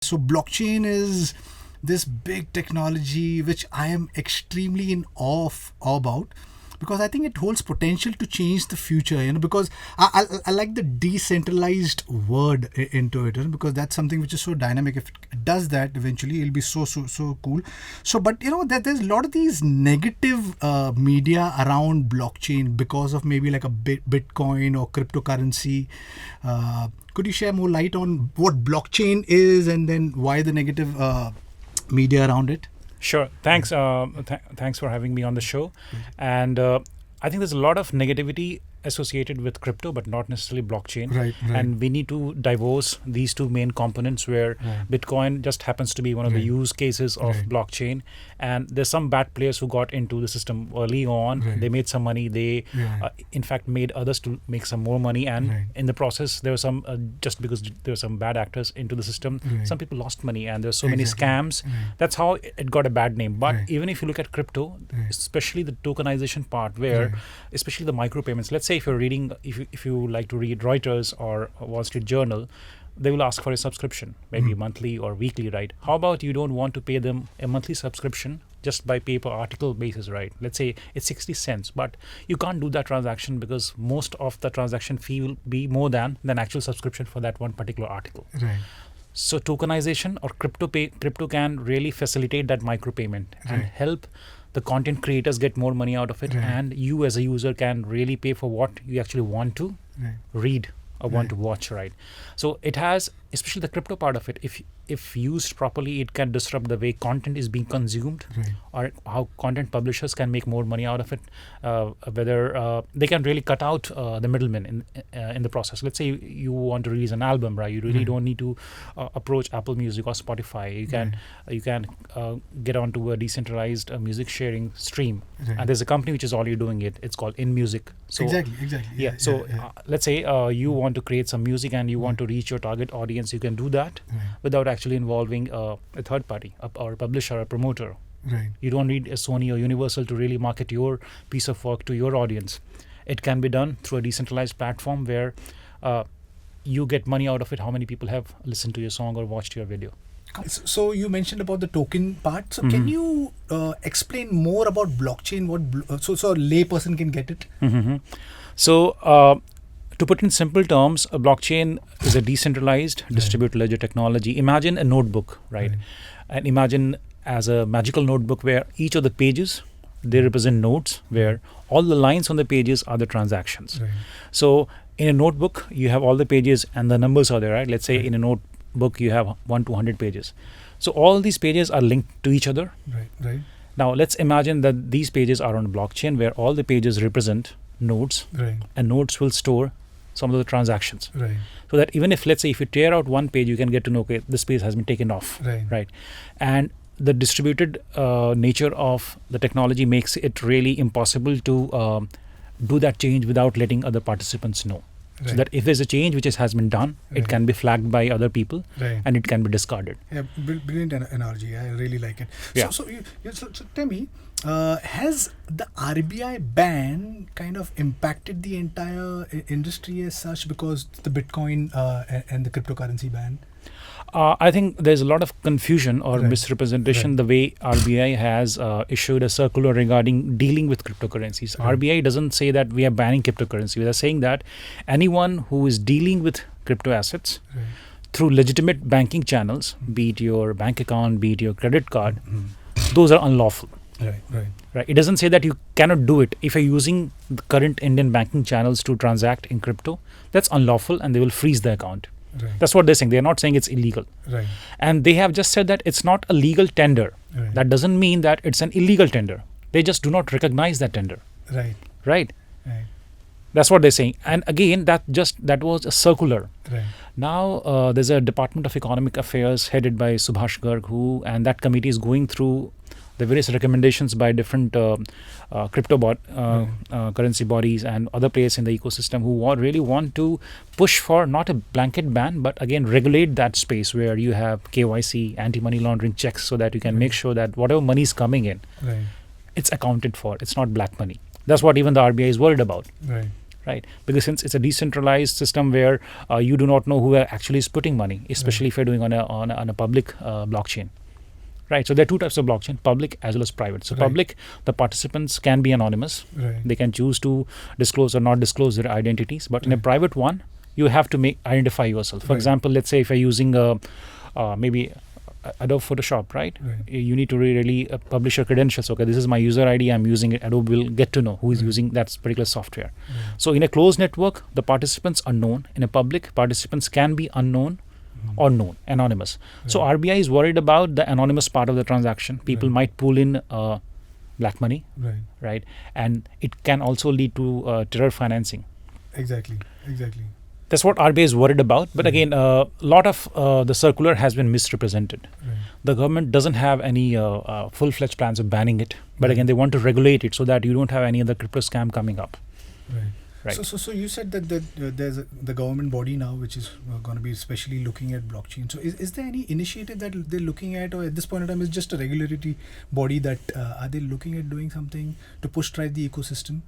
So blockchain is this big technology which I am extremely in awe about, because I think it holds potential to change the future. Because I like the decentralized word into it, because that's something which is so dynamic. If it does that, eventually it'll be so cool. So, but there's a lot of these negative media around blockchain because of maybe like a Bitcoin or cryptocurrency. Could you share more light on what blockchain is and then why the negative media around it? Sure. Thanks. Thanks for having me on the show. And I think there's a lot of negativity associated with crypto, but not necessarily blockchain. Right. And we need to divorce these two main components, where Bitcoin just happens to be one of the use cases of blockchain. And there's some bad players who got into the system early on. They made some money. They, in fact, made others to make some more money. And in the process, there were some, just because there were some bad actors into the system, some people lost money. And there's so many scams. That's how it got a bad name. But even if you look at crypto, especially the tokenization part, where especially the micropayments, let's say if you're reading, if you like to read Reuters or Wall Street Journal, they will ask for a subscription, maybe monthly or weekly, right? How about you don't want to pay them a monthly subscription just by pay per article basis, right? Let's say it's 60 cents, but you can't do that transaction because most of the transaction fee will be more than actual subscription for that one particular article. Right. So tokenization or crypto can really facilitate that micropayment and help the content creators get more money out of it, and you as a user can really pay for what you actually want to read or want to watch, right? So it has, especially the crypto part of it, if used properly, it can disrupt the way content is being consumed, or how content publishers can make more money out of it. Whether they can really cut out the middlemen in the process. Let's say you want to release an album, right? You really don't need to approach Apple Music or Spotify. You can get onto a decentralized music sharing stream, and there's a company which is already doing it. It's called InMusic. So Exactly. Let's say you want to create some music and you want to reach your target audience. You can do that without actually involving a third party or a publisher or a promoter. You don't need a Sony or Universal to really market your piece of work to your audience. It can be done through a decentralized platform where you get money out of it, how many people have listened to your song or watched your video. So you mentioned about the token part. So can you explain more about blockchain? So a lay person can get it? So to put in simple terms, a blockchain is a decentralized distributed ledger technology. Imagine a notebook, right? And imagine as a magical notebook where each of the pages, they represent nodes, where all the lines on the pages are the transactions. So in a notebook, you have all the pages and the numbers are there, right? Let's say in a notebook, you have 1 to 100 pages. So all these pages are linked to each other. Now let's imagine that these pages are on a blockchain where all the pages represent nodes, and nodes will store some of the transactions, so that even if, let's say, if you tear out one page, you can get to know, okay, this page has been taken off, right? And the distributed nature of the technology makes it really impossible to do that change without letting other participants know. So that if there's a change which has been done, it can be flagged by other people and it can be discarded. Yeah, brilliant analogy. I really like it. Yeah. So tell me, has the RBI ban kind of impacted the entire industry as such, because the Bitcoin and the cryptocurrency ban? I think there's a lot of confusion or misrepresentation the way RBI has issued a circular regarding dealing with cryptocurrencies. RBI doesn't say that we are banning cryptocurrency. They're saying that anyone who is dealing with crypto assets through legitimate banking channels, be it your bank account, be it your credit card, those are unlawful. Right. It doesn't say that you cannot do it. If you're using the current Indian banking channels to transact in crypto, that's unlawful and they will freeze the account. That's what they're saying. They're not saying it's illegal. And they have just said that it's not a legal tender. That doesn't mean that it's an illegal tender. They just do not recognize that tender. Right. That's what they're saying. And again, that was a circular. Now there's a Department of Economic Affairs headed by Subhash Garg, and that committee is going through the various recommendations by different currency bodies and other players in the ecosystem who really want to push for not a blanket ban, but again regulate that space where you have KYC, anti-money laundering checks, so that you can make sure that whatever money is coming in, it's accounted for. It's not black money. That's what even the RBI is worried about. right? Because since it's a decentralized system where you do not know who actually is putting money, especially if you're doing on a public blockchain, right? So there are two types of blockchain: public as well as private. So public, the participants can be anonymous; they can choose to disclose or not disclose their identities. But in a private one, you have to identify yourself. For example, let's say if you're using maybe Adobe Photoshop, right? You need to really publish your credentials. Okay, this is my user ID. I'm using it. Adobe will get to know who is using that particular software. So in a closed network, the participants are known. In a public, participants can be unknown or known, anonymous. So RBI is worried about the anonymous part of the transaction. People might pull in black money, right? And it can also lead to terror financing. Exactly. That's what RBI is worried about. But again, a lot of the circular has been misrepresented. The government doesn't have any full-fledged plans of banning it. But again, they want to regulate it so that you don't have any other crypto scam coming up. Right. So you said that there's the government body now which is going to be especially looking at blockchain. So is there any initiative that they're looking at, or at this point in time is just a regulatory body that are they looking at doing something to drive the ecosystem?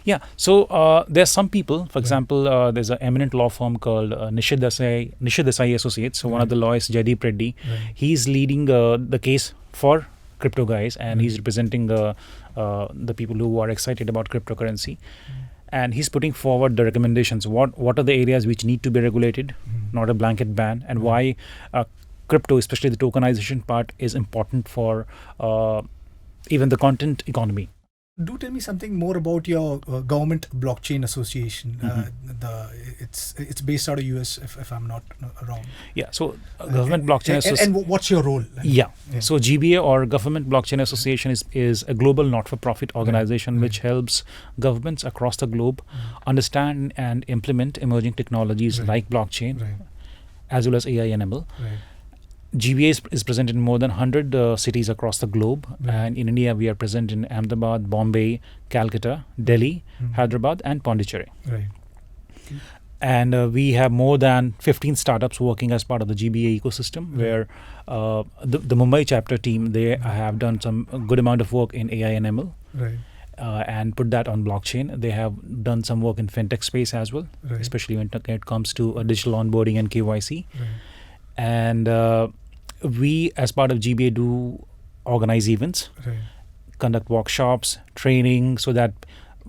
Yeah, so there's some people, for example, there's an eminent law firm called Nishid Desai Associates. So one of the lawyers, Jaideep Reddy, he's leading the case for crypto guys, and he's representing the people who are excited about cryptocurrency. And he's putting forward the recommendations. What are the areas which need to be regulated, not a blanket ban, and why crypto, especially the tokenization part, is important for even the content economy. Do tell me something more about your government blockchain association. It's based out of US, if I'm not wrong. Yeah. So government blockchain association. And what's your role? Yeah. So GBA, or Government Blockchain Association, is a global not-for-profit organization which helps governments across the globe understand and implement emerging technologies like blockchain, as well as AI and ML. GBA is present in more than 100 cities across the globe, and in India we are present in Ahmedabad, Bombay, Calcutta, Delhi, Hyderabad, and Pondicherry. And we have more than 15 startups working as part of the GBA ecosystem, where the Mumbai chapter team, they have done some good amount of work in AI and ML. And put that on blockchain. They have done some work in fintech space as well, especially when it comes to digital onboarding and KYC. And we, as part of GBA, do organize events, conduct workshops, training, so that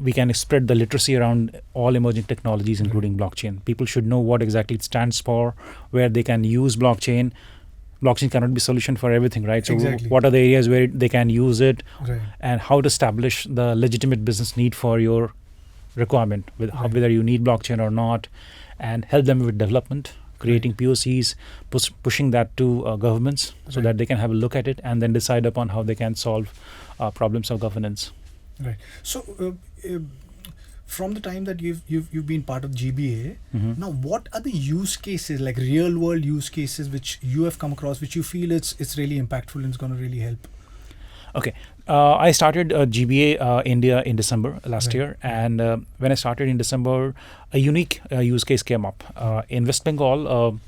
we can spread the literacy around all emerging technologies, including blockchain. People should know what exactly it stands for, where they can use blockchain. Blockchain cannot be a solution for everything, right? So what are the areas where they can use it, and how to establish the legitimate business need for your requirement, whether you need blockchain or not, and help them with development, creating POCs, pushing that to governments so that they can have a look at it and then decide upon how they can solve problems of governance. So from the time that you've been part of GBA, now what are the use cases, like real world use cases, which you have come across, which you feel it's really impactful and it's going to really help? Okay. I started GBA India in December last year, and when I started in December, a unique use case came up. In West Bengal,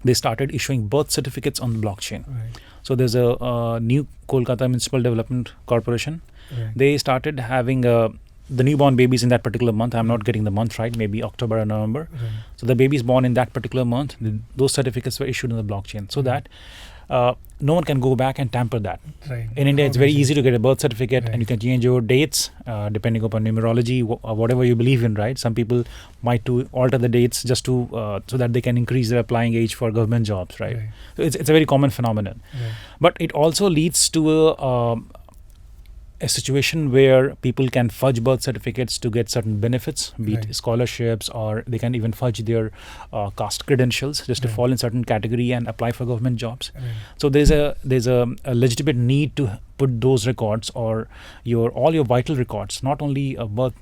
they started issuing birth certificates on blockchain. So there's a new Kolkata Municipal Development Corporation. They started having the newborn babies in that particular month. I'm not getting the month right, maybe October or November. So the babies born in that particular month, those certificates were issued on the blockchain, so that no one can go back and tamper that. In India, it's very easy to get a birth certificate, and you can change your dates depending upon numerology, whatever you believe in, right? Some people might alter the dates just to so that they can increase their applying age for government jobs, right? So it's a very common phenomenon. But it also leads to a situation where people can fudge birth certificates to get certain benefits, be it scholarships, or they can even fudge their caste credentials just to fall in certain category and apply for government jobs. So there's a legitimate need to put those records, or all your vital records, not only a birth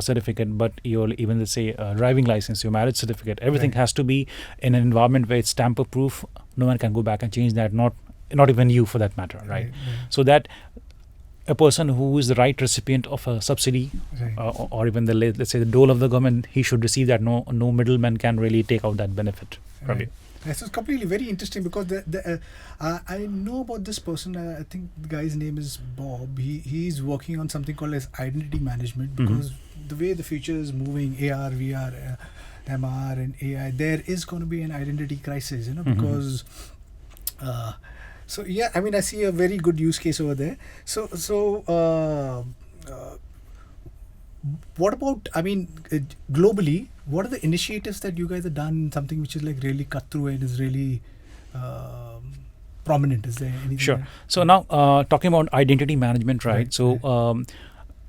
certificate, but your even, let's say, driving license, your marriage certificate. Everything has to be in an environment where it's tamper proof. No one can go back and change that, not even you for that matter, right? So that a person who is the right recipient of a subsidy, or even let's say the dole of the government, he should receive that. No middleman can really take out that benefit from you. This is completely very interesting because I know about this person. I think the guy's name is Bob. He's working on something called as identity management because the way the future is moving, AR, VR, MR, and AI, there is going to be an identity crisis. Because. So yeah, I mean, I see a very good use case over there. What about, I mean, globally, what are the initiatives that you guys have done, something which is like really cut through and is really prominent? Is there anything? Sure. So now talking about identity management, right?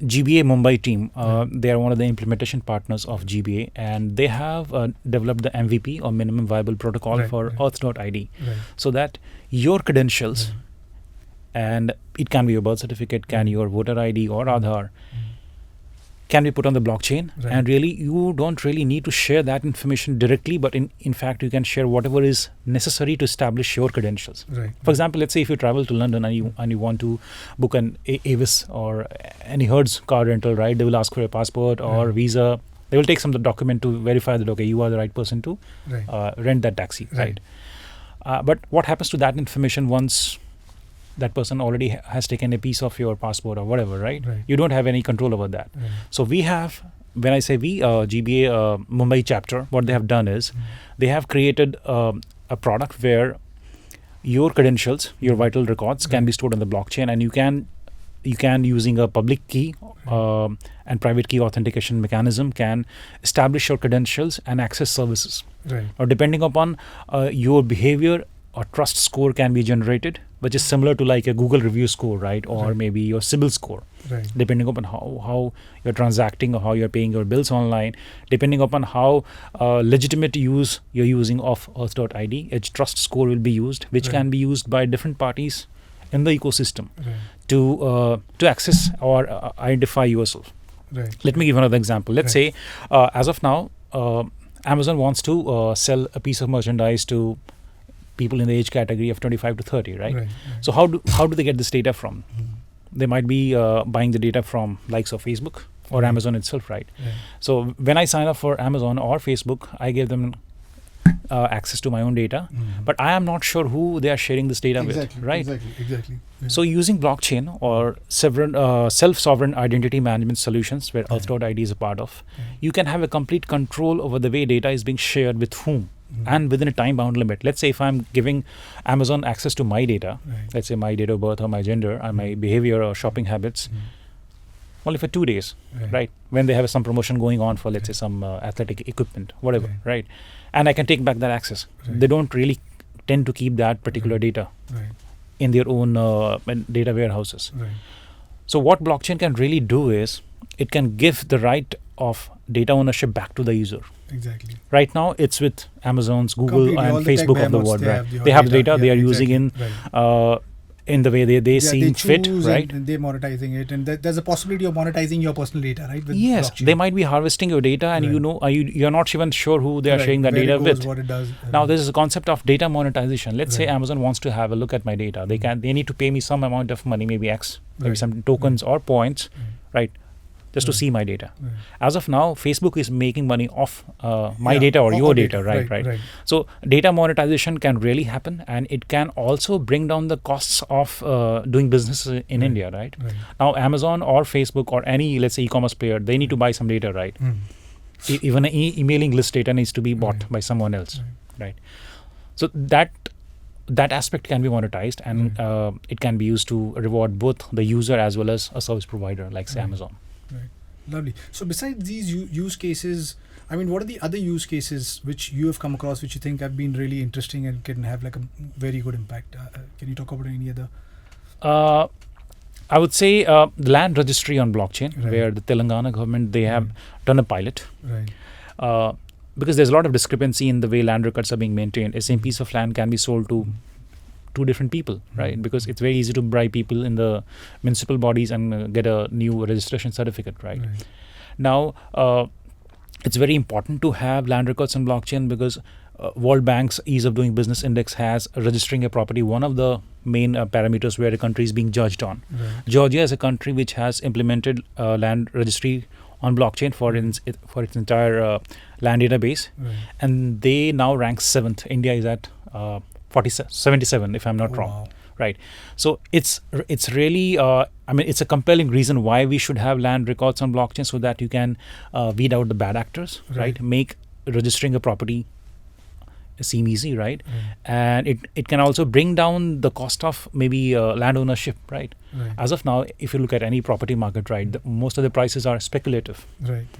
GBA Mumbai team, they are one of the implementation partners of GBA, and they have developed the MVP or minimum viable protocol for Earth.id, so that your credentials, and it can be your birth certificate, can be your voter ID or Aadhaar, can be put on the blockchain, and really you don't really need to share that information directly, but in fact you can share whatever is necessary to establish your credentials. For example, let's say if you travel to London and you want to book an Avis or any Hertz car rental, right? They will ask for your passport or visa. They will take some document to verify that okay, you are the right person to rent that taxi, right? But what happens to that information once that person already has taken a piece of your passport or whatever, right? You don't have any control over that. So we have, when I say we, GBA Mumbai chapter, what they have done is they have created a product where your credentials, your vital records can be stored on the blockchain, and you can using a public key and private key authentication mechanism can establish your credentials and access services. Or depending upon your behavior, or trust score can be generated, which is similar to like a Google review score, right? Or maybe your CIBIL score, depending upon how you're transacting or how you're paying your bills online, depending upon how legitimate use you're using of Earth.id, a trust score will be used, which can be used by different parties in the ecosystem to access or identify yourself. Let me give another example. Let's say, as of now, Amazon wants to sell a piece of merchandise to people in the age category of 25 to 30, right? So how do they get this data from? They might be buying the data from likes of Facebook or Amazon itself, right? So when I sign up for Amazon or Facebook, I give them access to my own data, but I am not sure who they are sharing this data with, right? Exactly. So using blockchain or self-sovereign identity management solutions, where Earth.id is a part of, you can have a complete control over the way data is being shared with whom. And within a time-bound limit. Let's say if I'm giving Amazon access to my data, let's say my date of birth or my gender and my behavior or shopping habits, only for 2 days, right? When they have some promotion going on for, let's say, some athletic equipment, whatever, right? And I can take back that access. They don't really tend to keep that particular data in their own data warehouses. So what blockchain can really do is it can give the right of data ownership back to the user. Right now, it's with Amazon's, Google, and Facebook of the world, right? They have data they are using in the way they seem fit, right? And they're monetizing it, and there's a possibility of monetizing your personal data, right? With yes, blockchain. They might be harvesting your data, and you're not even sure who they are sharing that data with. What it does. Now, there is a concept of data monetization. Let's say Amazon wants to have a look at my data. They need to pay me some amount of money, maybe X, maybe some tokens or points, right? Just to see my data. As of now, Facebook is making money off my data or your data, right? So data monetization can really happen, and it can also bring down the costs of doing business in India, right? Now, Amazon or Facebook or any, let's say, e-commerce player, they need to buy some data, right? Even an emailing list data needs to be bought by someone else, right? So that aspect can be monetized, and it can be used to reward both the user as well as a service provider like say Amazon. Lovely. So besides these use cases, I mean, what are the other use cases which you have come across which you think have been really interesting and can have like a very good impact? Can you talk about any other? I would say the land registry on blockchain, where the Telangana government, they have done a pilot. Because there's a lot of discrepancy in the way land records are being maintained. A same piece of land can be sold to two different people, right? Because it's very easy to bribe people in the municipal bodies and get a new registration certificate, right? Now, it's very important to have land records on blockchain because World Bank's Ease of Doing Business Index has registering a property one of the main parameters where a country is being judged on. Georgia is a country which has implemented land registry on blockchain for its entire land database, Right. and they now rank 7th. India is at 77, if I'm not wrong. Wow. Right. So it's really it's a compelling reason why we should have land records on blockchain, so that you can weed out the bad actors, right? Make registering a property seem easy, right? And it can also bring down the cost of maybe land ownership, right? Right. As of now, if you look at any property market, right, most of the prices are speculative,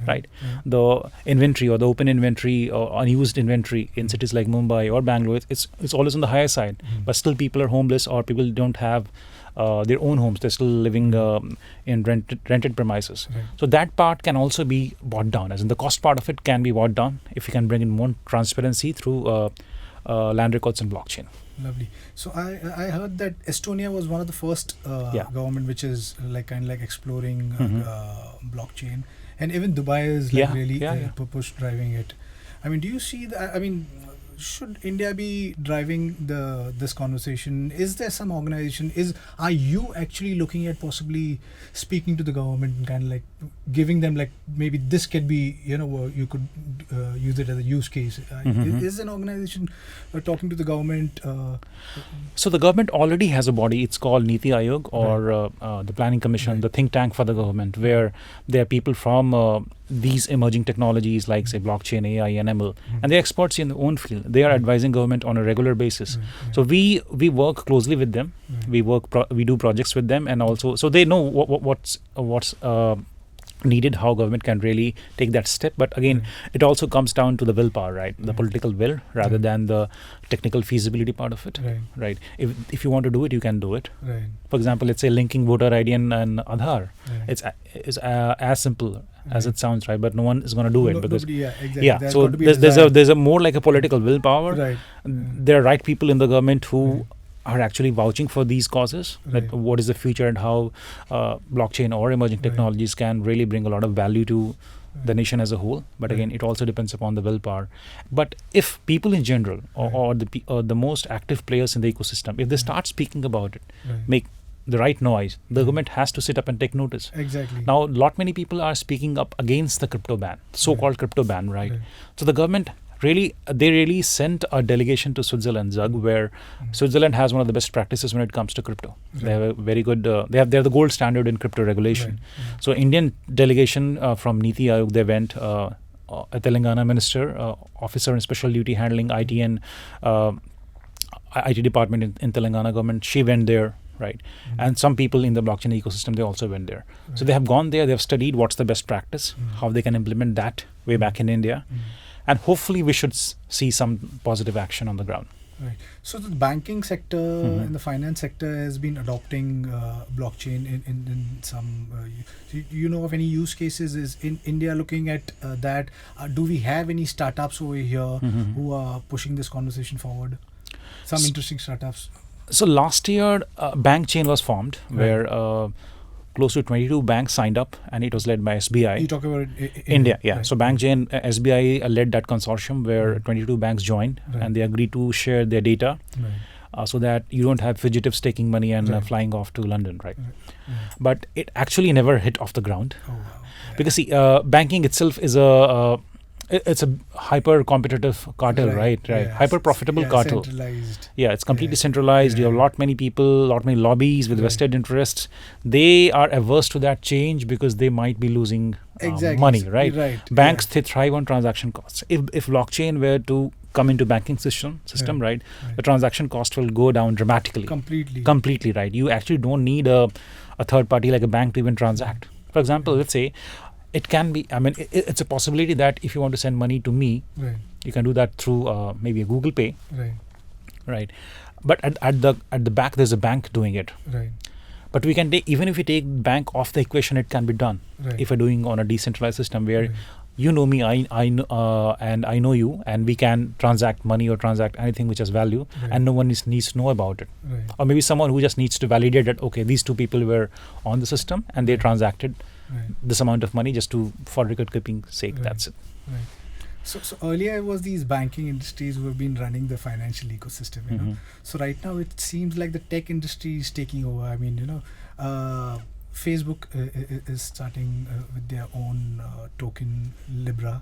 right? The inventory or the open inventory or unused inventory in cities like Mumbai or Bangalore, it's always on the higher side. But still, people are homeless, or people don't have their own homes. They're still living in rented premises. Right. So that part can also be brought down, as in the cost part of it can be brought down if you can bring in more transparency through land records and blockchain. Lovely. So I heard that Estonia was one of the first government which is kind of exploring blockchain, and even Dubai is really push driving it. I mean, do you see that? I mean, should India be driving this conversation? Is there some organization? Are you actually looking at possibly speaking to the government and kind of giving them maybe this could be you could use it as a use case? Is an organization talking to the government? So the government already has a body. It's called Niti Aayog, or the Planning Commission, the think tank for the government, where there are people from these emerging technologies like say blockchain, AI, and ML, and they're experts in their own field. They are advising government on a regular basis. So we work closely with them. We do projects with them, and also so they know what's needed, how government can really take that step. But again, it also comes down to the willpower, right? The political will, rather than the technical feasibility part of it, right? If you want to do it, you can do it. Right. For example, let's say linking voter ID and Aadhaar. It's as simple as it sounds, right? But no one is going to do it because exactly. So there's a more like a political willpower. Right. There are right people in the government who are actually vouching for these causes, that what is the future and how blockchain or emerging technologies can really bring a lot of value to the nation as a whole. But again, it also depends upon the willpower. But if people in general or the most active players in the ecosystem, if they start speaking about it, make the right noise, the government has to sit up and take notice. Exactly. Now, many people are speaking up against the crypto ban, so-called crypto ban, right? So the government really sent a delegation to Switzerland, Zug, where Switzerland has one of the best practices when it comes to crypto. They have a very good, they're the gold standard in crypto regulation. So Indian delegation from Niti Aayog, they went, a Telangana minister, officer in special duty handling IT and IT department in Telangana government, she went there. Right. And some people in the blockchain ecosystem, they also went there. So they have gone there, they've studied what's the best practice, how they can implement that way back in India. And hopefully we should see some positive action on the ground. Right. So the banking sector and the finance sector has been adopting blockchain in some. You know of any use cases? Is in India looking at that? Do we have any startups over here who are pushing this conversation forward? Some interesting startups. So last year, Bank Chain was formed, where close to 22 banks signed up, and it was led by SBI. You talk about India, yeah. Right. So Bank Chain, SBI led that consortium where 22 banks joined, and they agreed to share their data, so that you don't have fugitives taking money and flying off to London, right? But it actually never hit off the ground, because see, banking itself is it's a hyper competitive cartel, right? Hyper profitable cartel. Centralized. Yeah, it's completely centralized. You have many people, many lobbies with vested interests. They are averse to that change because they might be losing money, right? Banks, they thrive on transaction costs. If blockchain were to come into banking system, right, the transaction cost will go down dramatically. Completely, right? You actually don't need a third party like a bank to even transact. For example, let's say, it can be, it's a possibility that if you want to send money to me, you can do that through maybe a Google Pay, right? But at the back, there's a bank doing it, right? But we can even if we take bank off the equation, it can be done if we're doing on a decentralized system where you know me, I know, and I know you, and we can transact money or transact anything which has value, and no one needs to know about it. Or maybe someone who just needs to validate that, okay, these two people were on the system and they transacted this amount of money just for record keeping sake. That's it. Right. So earlier it was these banking industries who have been running the financial ecosystem, you know. So right now it seems like the tech industry is taking over. I mean, Facebook is starting with their own token, Libra.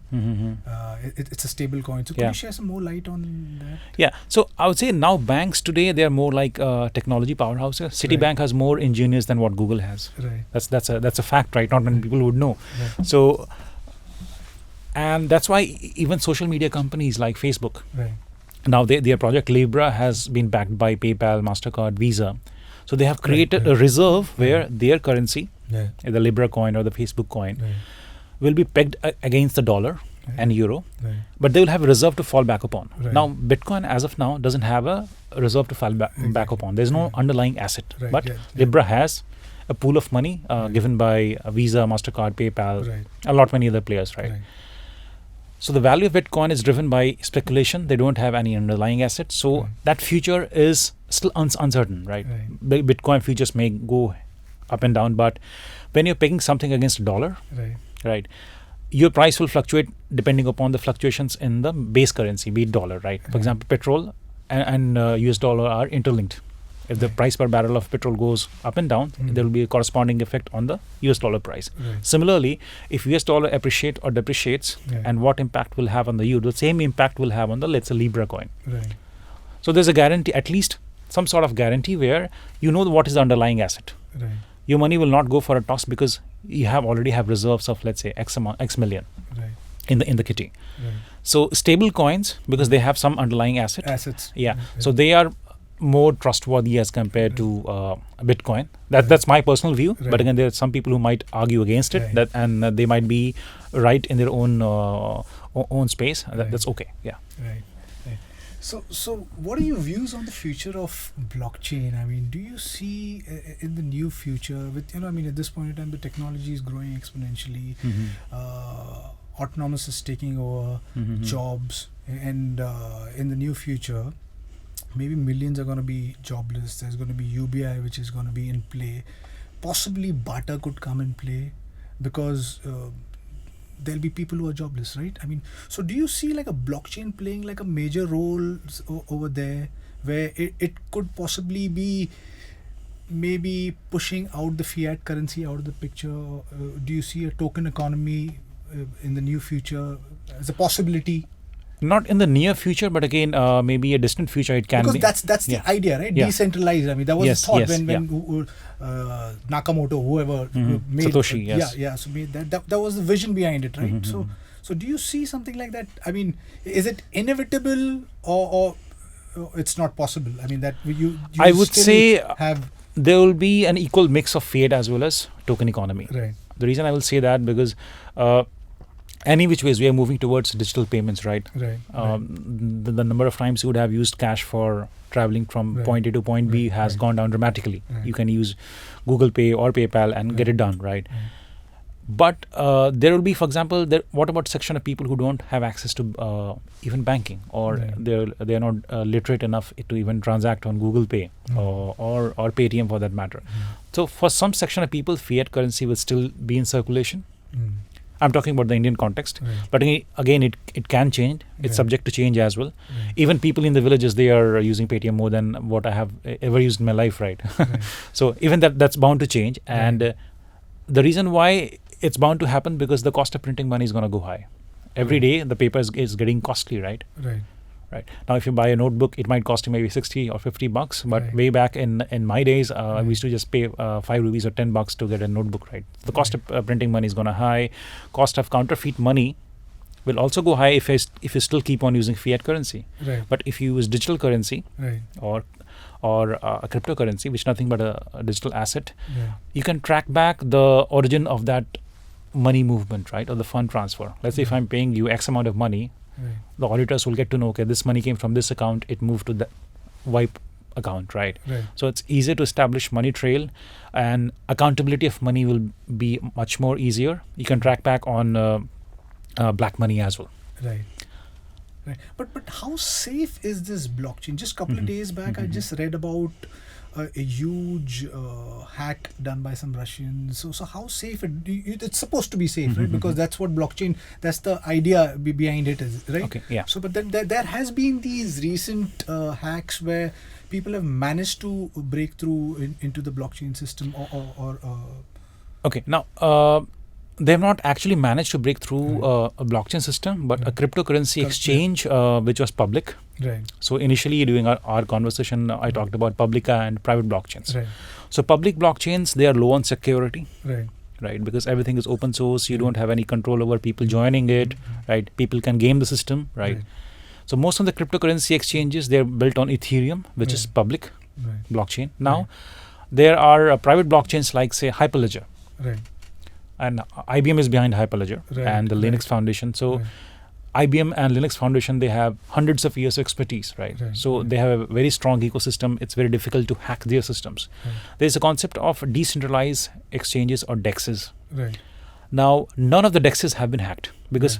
It's a stable coin. So could Yeah. you share some more light on that? Yeah, so I would say now banks today, they are more like technology powerhouses. Citibank has more engineers than what Google has. Right. That's a fact, right? Not many people would know. Right. So, and that's why even social media companies like Facebook, Right. now their project Libra has been backed by PayPal, Mastercard, Visa. So they have created right. a reserve where their currency, Yeah. the Libra coin or the Facebook coin, Right. will be pegged against the dollar and euro, Right. but they will have a reserve to fall back upon. Right. Now, Bitcoin as of now doesn't have a reserve to fall back Exactly. upon. There's no Yeah. underlying asset, Right, but yeah. Libra has a pool of money given by Visa, Mastercard, PayPal, Right. a lot many other players, right? Right. So the value of Bitcoin is driven by speculation. They don't have any underlying asset, so Right. that future is still uncertain, right? Bitcoin futures may go up and down, but when you're pegging something against a dollar, Right. right, your price will fluctuate depending upon the fluctuations in the base currency, be it dollar, right? For Right. example, petrol and US dollar are interlinked. If the Right. price per barrel of petrol goes up and down, there will be a corresponding effect on the US dollar price. Right. Similarly, if US dollar appreciates or depreciates, Yeah. and what impact will have on the euro, the same impact will have on the, let's say, Libra coin. Right. So there's a guarantee, at least some sort of guarantee where you know what is the underlying asset. Right. Your money will not go for a toss because you already have reserves of, let's say, X million Right. in the kitty. Right. So stable coins, because they have some underlying asset. Assets. Yeah. Right. So they are more trustworthy as compared to Bitcoin. That's my personal view. Right. But again, there are some people who might argue against it. Right. That and they might be right in their own space. Right. That's okay. Yeah. Right. Right. So what are your views on the future of blockchain? I mean, do you see in the near future with, I mean, at this point in time, the technology is growing exponentially. Autonomous is taking over jobs, and in the near future, maybe millions are going to be jobless. There's going to be UBI, which is going to be in play. Possibly barter could come in play because there'll be people who are jobless, right? I mean, so do you see like a blockchain playing like a major role over there, where it could possibly be maybe pushing out the fiat currency out of the picture? Do you see a token economy in the near future as a possibility? Not in the near future, but again, maybe a distant future it can Because be. that's Yeah. the idea, right? Yeah. Decentralized. I mean, that was Yes, the thought yes, when Nakamoto, whoever made Satoshi, yes. yeah. So made that was the vision behind it, right? So do you see something like that? I mean, is it inevitable or it's not possible? I mean, that you I would still say have there will be an equal mix of fiat as well as token economy. right. The reason I will say that because any which ways we are moving towards digital payments, right? Right. The number of times you would have used cash for traveling from Right. point A to point B Right, has right. gone down dramatically. Right. You can use Google Pay or PayPal and get Right. it done, right? Right. But there will be, for example, what about section of people who don't have access to even banking, or Right. they're not literate enough to even transact on Google Pay or Paytm for that matter. So for some section of people, fiat currency will still be in circulation. I'm talking about the Indian context, Right. but again, it can change. It's Right. subject to change as well. Right. Even people in the villages, they are using Paytm more than what I have ever used in my life, right? Right. So even that's bound to change, and Right. the reason why it's bound to happen because the cost of printing money is going to go high. Every Right. day, the paper is getting costly, right? Right. Right. Now, if you buy a notebook, it might cost you maybe 60 or 50 bucks. But Right. way back in my days, Right. we used to just pay 5 rupees or 10 bucks to get a notebook, right? The cost of printing money is going to high. Cost of counterfeit money will also go high if you still keep on using fiat currency. Right. But if you use digital currency Right. or a cryptocurrency, which is nothing but a digital asset, Yeah. you can track back the origin of that money movement, right? Or the fund transfer. Let's say if I'm paying you X amount of money, Right. the auditors will get to know, okay, this money came from this account, it moved to the wipe account, right? Right. So it's easier to establish money trail, and accountability of money will be much more easier. You can track back on black money as well. Right. Right. But how safe is this blockchain? Just a couple of days back, I just read about a huge hack done by some Russians. So how safe it's supposed to be safe, right? Because that's what blockchain. That's the idea behind it, is right? Okay. Yeah. So, but then there has been these recent hacks where people have managed to break through into the blockchain system or Okay, now they have not actually managed to break through a blockchain system, but a cryptocurrency exchange which was public. Right. So initially during our conversation, I talked about public and private blockchains. Right. So public blockchains, they are low on security, Right. right? Because everything is open source. You don't have any control over people joining it, right? People can game the system, right? So most of the cryptocurrency exchanges, they're built on Ethereum, which is public Right. blockchain. Now, there are private blockchains like, say, Hyperledger. Right. And IBM is behind Hyperledger Right, and the Linux Foundation. So IBM and Linux Foundation, they have hundreds of years of expertise, right? Right, So they have a very strong ecosystem. It's very difficult to hack their systems. There's a concept of decentralized exchanges or DEXs. Right. Now, none of the DEXs have been hacked because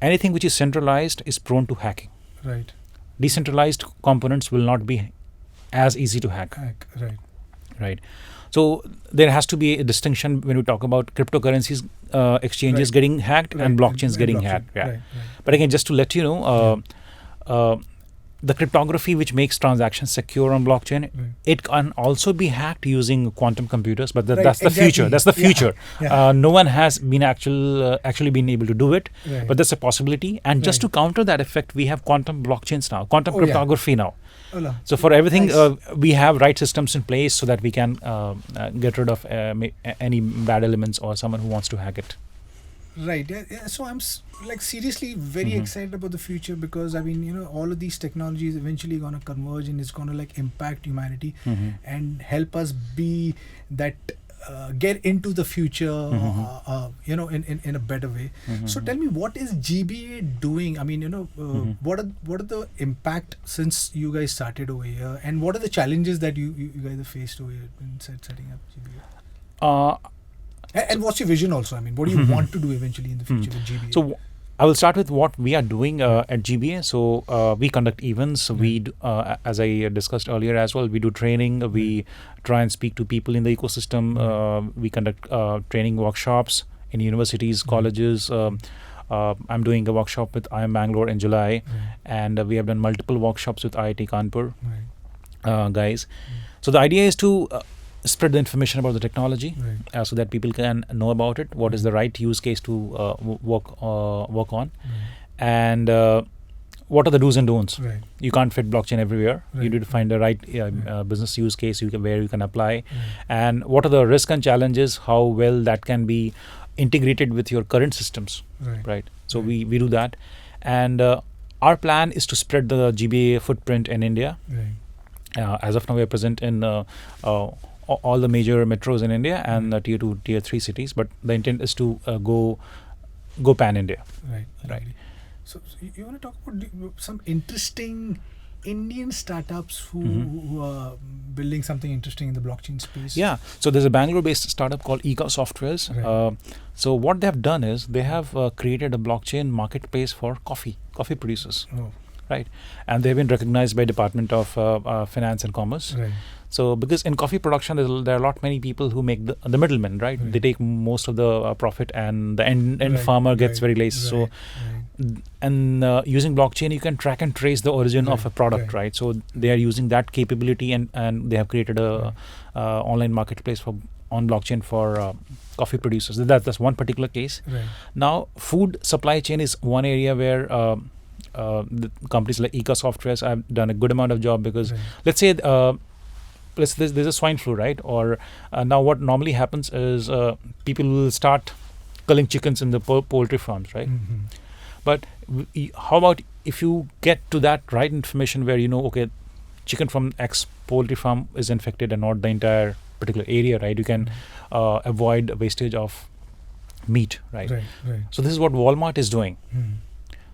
anything which is centralized is prone to hacking. Right. Decentralized components will not be as easy to hack, Right. right? So there has to be a distinction when we talk about cryptocurrencies exchanges Right. getting hacked and blockchains getting hacked. Yeah. Right. But again, just to let you know, the cryptography which makes transactions secure on blockchain, it can also be hacked using quantum computers. But that's the future. That's the future. No one has been actually been able to do it, but that's a possibility. And just to counter that effect, we have quantum blockchains now, quantum cryptography now. So for everything, we have right systems in place so that we can get rid of any bad elements or someone who wants to hack it. Right. Yeah. So I'm like seriously very excited about the future because I mean, all of these technologies eventually gonna converge and it's gonna like impact humanity and help us be that get into the future, in a better way. So tell me, what is GBA doing? I mean, what are the impact since you guys started over here, and what are the challenges that you guys have faced over here in setting up GBA? And what's your vision also? I mean, what do you want to do eventually in the future with GBA? So I will start with what we are doing at GBA. So we conduct events. We do, as I discussed earlier as well, we do training. We try and speak to people in the ecosystem. We conduct training workshops in universities, colleges. I'm doing a workshop with IIM Bangalore in July, and we have done multiple workshops with IIT Kanpur guys. So the idea is to spread the information about the technology so that people can know about it, what is the right use case to work on, and what are the do's and don'ts. You can't fit blockchain everywhere. You need to find the right business use case where you can apply, and what are the risks and challenges, how well that can be integrated with your current systems, right? So we do that, and our plan is to spread the GBA footprint in India. As of now, we are present in all the major metros in India and tier 2, tier 3 cities, but the intent is to go pan-India. Right. So you want to talk about some interesting Indian startups who are building something interesting in the blockchain space? Yeah. So there's a Bangalore-based startup called Eka Softwares. So what they have done is they have created a blockchain marketplace for coffee producers. Right, and they've been recognized by Department of Finance and Commerce. So because in coffee production there are a lot many people who make the middlemen, right? They take most of the profit and the end farmer gets very less. So and using blockchain you can track and trace the origin of a product, right? So they are using that capability and they have created a online marketplace on blockchain for coffee producers. That's one particular case. Now food supply chain is one area where the companies like Eka Softwares have done a good amount of job because let's say there's a swine flu, right? Or now what normally happens is people will start culling chickens in the poultry farms, right? But how about if you get to that right information where okay, chicken from X poultry farm is infected and not the entire particular area, right? You can avoid wastage of meat, right? So this is what Walmart is doing.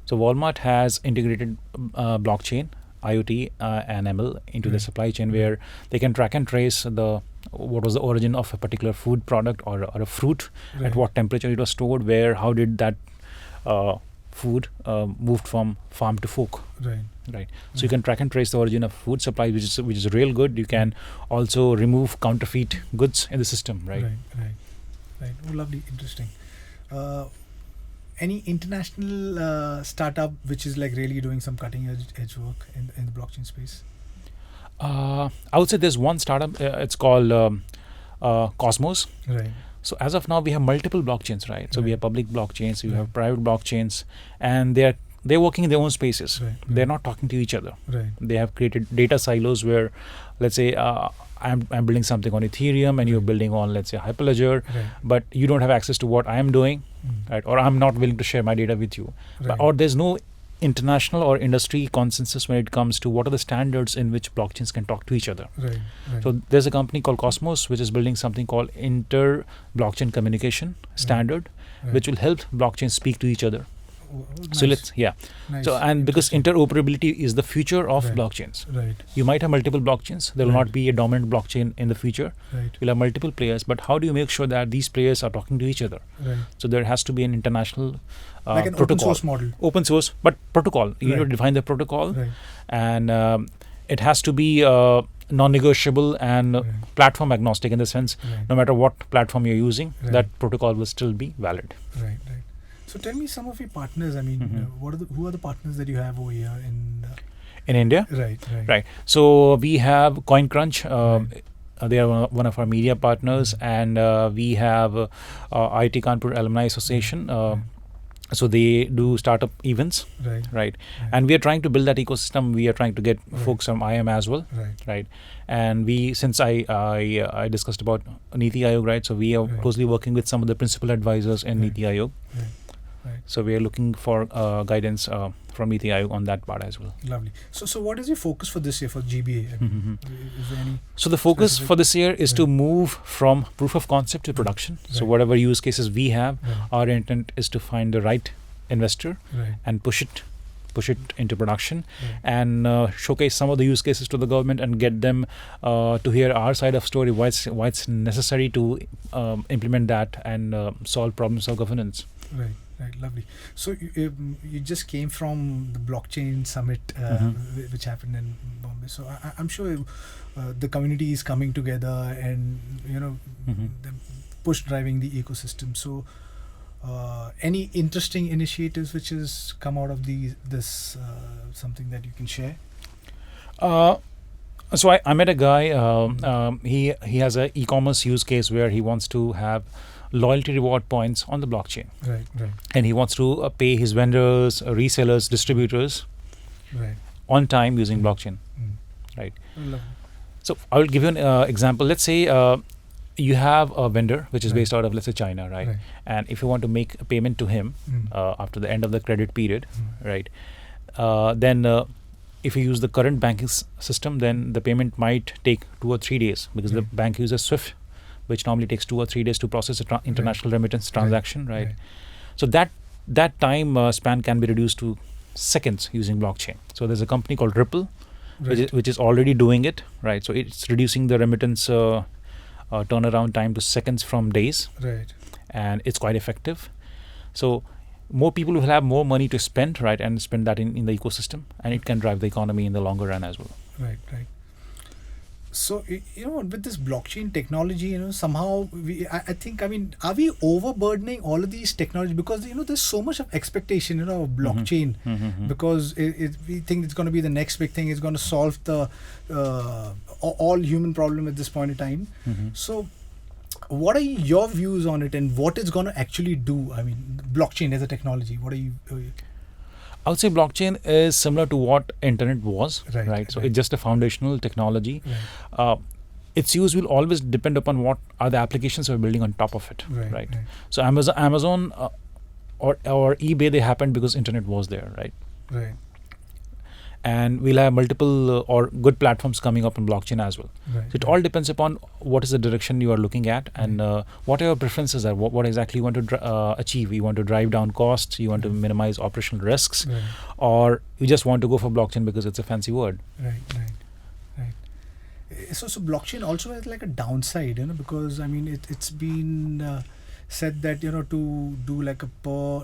So Walmart has integrated blockchain, IoT and ML into the supply chain where they can track and trace what was the origin of a particular food product or a fruit, at what temperature it was stored, how did that food moved from farm to fork. Right. So you can track and trace the origin of food supply, which is real good. You can also remove counterfeit goods in the system, right? Right. Oh, lovely, interesting. Any international startup which is like really doing some cutting edge work in the blockchain space? I would say there's one startup. It's called Cosmos. Right. So as of now, we have multiple blockchains, right? So we Right. have public blockchains, we Right. have private blockchains, and they're working in their own spaces. Right. They're not talking to each other. Right. They have created data silos where, let's say, I'm building something on Ethereum and you're building on, let's say, Hyperledger, Right. but you don't have access to what I'm doing, right? Or I'm not willing to share my data with you. Right. Or there's no international or industry consensus when it comes to what are the standards in which blockchains can talk to each other. Right. Right. So there's a company called Cosmos, which is building something called inter-blockchain communication standard, Right. which will help blockchains speak to each other. So Nice. Nice. So and because Interesting. interoperability is the future of Right. blockchains. Right. You might have multiple blockchains. There will Right. not be a dominant blockchain in the future. Right. You'll have multiple players, but how do you make sure that these players are talking to each other? Right. So there has to be an international Like an protocol. open source model. Open source, but protocol. You need to Right. define the protocol, Right. and it has to be non-negotiable and Right. platform agnostic in the sense, Right. no matter what platform you're using, Right. that protocol will still be valid. Right. Right. So tell me some of your partners. I mean, Mhm. who are the partners that you have over here in? In India, Right. Right. right? So we have CoinCrunch. Right. They are one of our media partners, and we have IIT Kanpur Alumni Association. Right. So they do startup events, Right. right? And we are trying to build that ecosystem. We are trying to get Right. folks from IM as well, Right. right? And since I discussed about Niti Aayog, right? So we are Right. closely working with some of the principal advisors in Right. Niti Aayog. Right. Right. So we are looking for guidance from Niti Aayog on that part as well. Lovely. So what is your focus for this year for GBA? I mean, is there any? So the focus Specific- for this year is to Right. move from proof of concept to production. So Right. whatever use cases we have, Right. our intent is to find the right investor Right. and push it into production, Right. and showcase some of the use cases to the government and get them to hear our side of story, why it's necessary to implement that and solve problems of governance. Right. Right. Lovely. So you just came from the blockchain summit, Mhm. which happened in Bombay. So I'm sure the community is coming together and Mhm. the push driving the ecosystem. So any interesting initiatives which has come out of this something that you can share? So I met a guy. He has an e-commerce use case where he wants to have loyalty reward points on the blockchain, Right. Right. and he wants to pay his vendors, resellers, distributors Right. on time using blockchain. Mm. Right. Lovely. So I will give you an example. Let's say you have a vendor which is Right. based out of, let's say, China, right? Right. And if you want to make a payment to him Mm. after the end of the credit period, Mm. right? Then if you use the current banking system, then the payment might take 2 or 3 days because the Right. bank uses SWIFT, which normally takes 2 or 3 days to process a international remittance transaction, right? So that time span can be reduced to seconds using blockchain. So there's a company called Ripple, Right. which is already doing it, right? So it's reducing the remittance turnaround time to seconds from days, Right. and it's quite effective. So more people will have more money to spend, right, and spend that in the ecosystem, and it can drive the economy in the longer run as well. Right. Right. So with this blockchain technology, somehow I think, I mean, are we overburdening all of these technology because there's so much of expectation of blockchain because we think it's going to be the next big thing. It's going to solve the all human problem at this point in time. So what are your views on it, and what it's going to actually do? I mean, blockchain as a technology. What are you? I would say blockchain is similar to what internet was, Right, right? So right. it's just a foundational technology. Right. Its use will always depend upon what are the applications we're building on top of it, Right. right? So Amazon or eBay, they happened because internet was there, right? Right. And we'll have multiple or good platforms coming up on blockchain as well. Right. So it all depends upon what is the direction you are looking at and what are your preferences are. What exactly you want to achieve. You want to drive down costs, you want to minimize operational risks, Right. or you just want to go for blockchain because it's a fancy word. Right. So blockchain also has like a downside, because I mean it's been said that to do like a per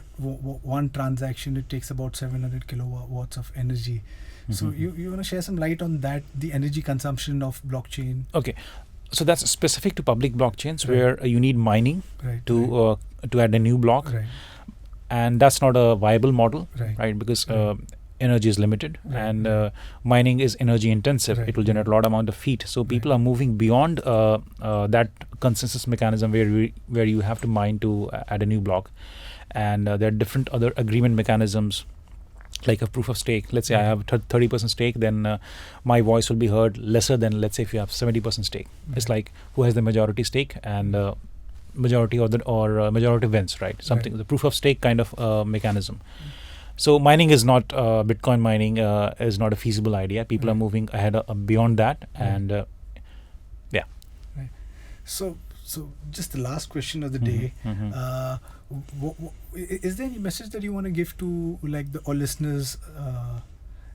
one transaction it takes about 700 kilowatts of energy. So you want to share some light on that, the energy consumption of blockchain? Okay, so that's specific to public blockchains Right. where you need mining Right. to add a new block, Right. and that's not a viable model, Right. right? Because Right. energy is limited, and mining is energy intensive. Right. It will generate a lot amount of heat. So people are moving beyond that consensus mechanism where you have to mine to add a new block, and there are different other agreement mechanisms, like a proof of stake. Let's say I have 30% stake, then my voice will be heard lesser than, let's say, if you have 70% stake. It's like who has the majority stake, and majority majority wins, right? Something, the proof of stake kind of mechanism. So mining is not Bitcoin mining is not a feasible idea. People are moving ahead beyond that, and yeah. So just the last question of the day. Is there any message that you want to give to like all listeners,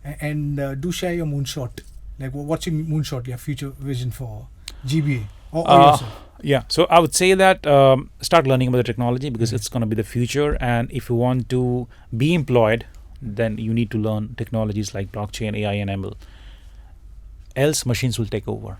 and do share your moonshot, like what's your moonshot, your future vision for GBA or yourself? Yeah, so I would say that start learning about the technology, because it's going to be the future, and if you want to be employed, then you need to learn technologies like blockchain, AI, and ML. Else, machines will take over.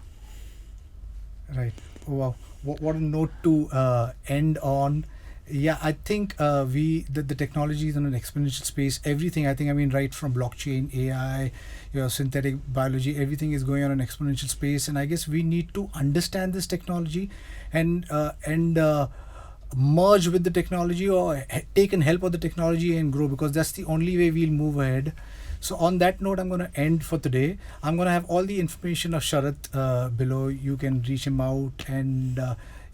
Right. Wow. What a note to end on. Yeah, I think the technology is in an exponential space. Everything, I mean, right from blockchain, AI, your synthetic biology, everything is going on an exponential space. And I guess we need to understand this technology and merge with the technology, or take and help of the technology and grow, because that's the only way we'll move ahead. So on that note, I'm going to end for today. I'm going to have all the information of Sharath below. You can reach him out, and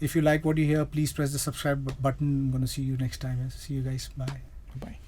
if you like what you hear, please press the subscribe button. I'm going to see you next time. See you guys. Bye. Bye.